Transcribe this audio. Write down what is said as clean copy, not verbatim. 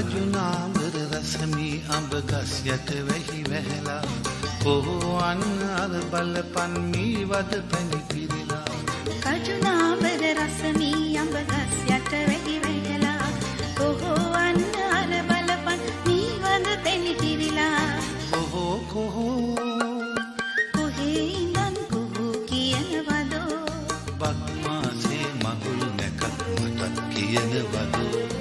කජුනාඹර රසමී අඹ ගස් යට වැහි වැහැලා කොහො අන්න අර බලපන් මී වද පැණි පිරিলা කජුනාඹර රසමී අඹ ගස් යට වැහි වැහැලා කොහො අන්න අර බලපන් මී වද පැණි පිරিলা කොහේ ඉඳන් කොහො කියනවදෝ බක්මාසේ මගුල් නැකත් මටත් කියනවදෝ